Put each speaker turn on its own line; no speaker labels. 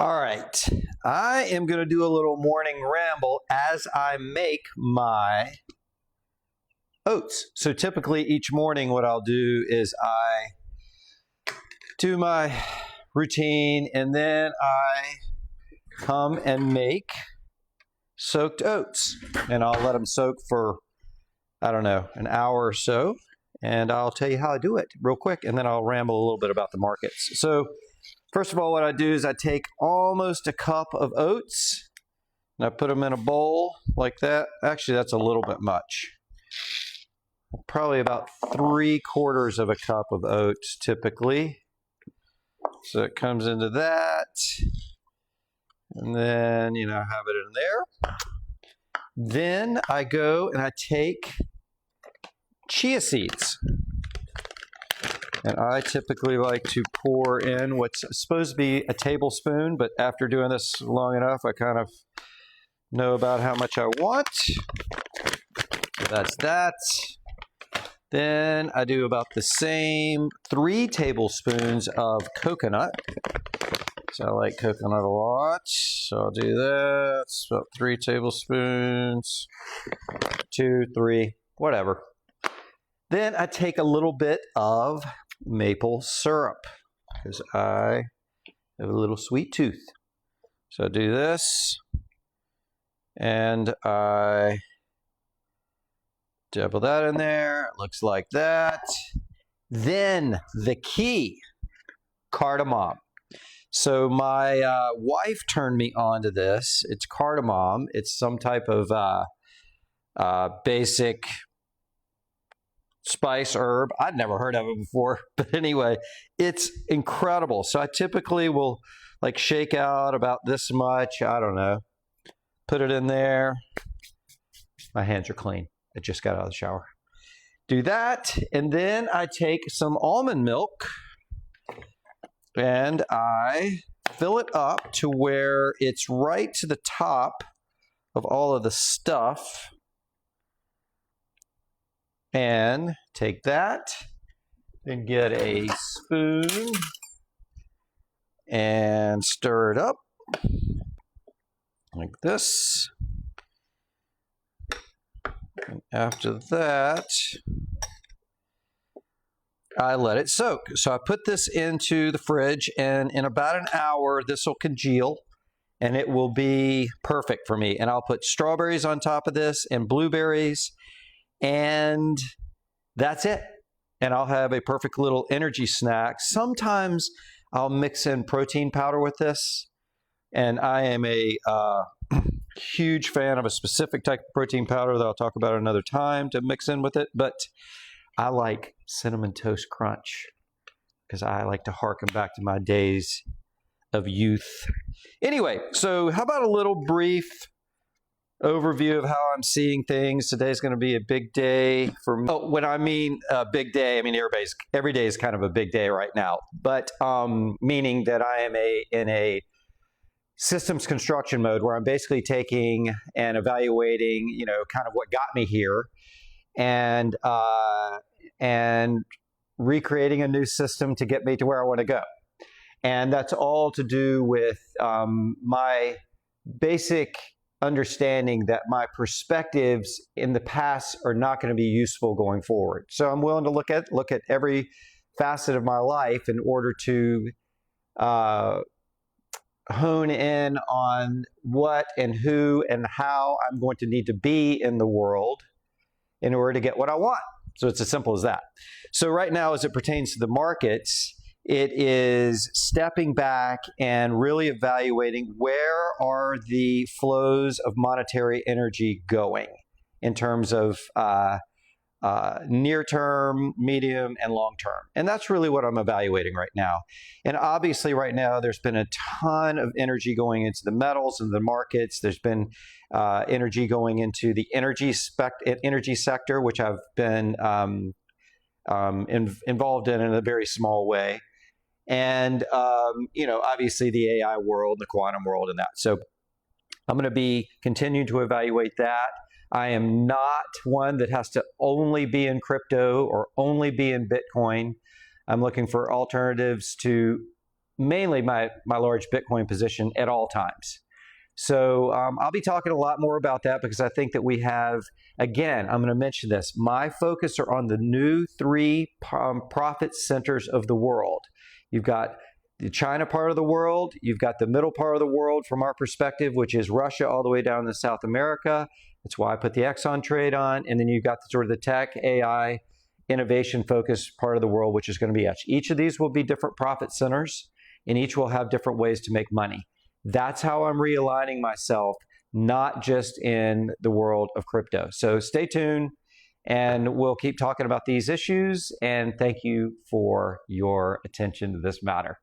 All right, I am going to do a little morning ramble as I make my oats. So typically each morning what I'll do is I do my routine and then I come and make soaked oats. And I'll let them soak for, I don't know, an hour or so. And I'll tell you how I do it real quick, and then I'll ramble a little bit about the markets. So first of all, what I do is I take almost a cup of oats and I put them in a bowl like that. Actually, that's a little bit much. Probably about 3/4 of a cup of oats typically. So it comes into that. And then, I have it in there. Then I go and I take chia seeds. And I typically like to pour in what's supposed to be a tablespoon, but after doing this long enough, I kind of know about how much I want. That's that. Then I do about the same 3 tablespoons of coconut. So I like coconut a lot. So I'll do that. It's about 3 tablespoons, 2, 3, whatever. Then I take a little bit of maple syrup because I have a little sweet tooth. So I do this and I dabble that in there. It looks like that. Then the key, cardamom. So my wife turned me on to this. It's cardamom. It's some type of basic spice herb. I'd never heard of it before, but anyway, it's incredible. So I typically will like shake out about this much, I don't know, put it in there. My hands are clean. I just got out of the shower. Do that, and then I take some almond milk and I fill it up to where it's right to the top of all of the stuff. And take that and get a spoon and stir it up like this. And after that, I let it soak. So I put this into the fridge, and in about an hour, this will congeal and it will be perfect for me. And I'll put strawberries on top of this and blueberries. And that's it. And I'll have a perfect little energy snack. Sometimes I'll mix in protein powder with this. And I am a huge fan of a specific type of protein powder that I'll talk about another time to mix in with it. But I like Cinnamon Toast Crunch because I like to harken back to my days of youth. Anyway, so how about a little brief overview of how I'm seeing things. Today's going to be a big day for me. Oh, when I mean a big day, I mean every day is kind of a big day right now. But meaning that I am in a systems construction mode where I'm basically taking and evaluating, kind of what got me here, and recreating a new system to get me to where I want to go. And that's all to do with my basic understanding that my perspectives in the past are not going to be useful going forward. So I'm willing to look at every facet of my life in order to hone in on what and who and how I'm going to need to be in the world in order to get what I want. So it's as simple as that. So right now, as it pertains to the markets, it is stepping back and really evaluating where are the flows of monetary energy going in terms of near term, medium, and long term. And that's really what I'm evaluating right now. And obviously right now there's been a ton of energy going into the metals and the markets. There's been energy going into the energy sector, which I've been involved in a very small way. And, obviously the AI world, the quantum world, and that. So I'm going to be continuing to evaluate that. I am not one that has to only be in crypto or only be in Bitcoin. I'm looking for alternatives to mainly my large Bitcoin position at all times. So I'll be talking a lot more about that because I think that we have, again, I'm going to mention this. My focus are on the new three profit centers of the world. You've got the China part of the world. You've got the middle part of the world from our perspective, which is Russia all the way down to South America. That's why I put the Exxon trade on. And then you've got sort of the tech, AI, innovation-focused part of the world, which is going to be us. Each of these will be different profit centers, and each will have different ways to make money. That's how I'm realigning myself, not just in the world of crypto. So stay tuned, and we'll keep talking about these issues. And thank you for your attention to this matter.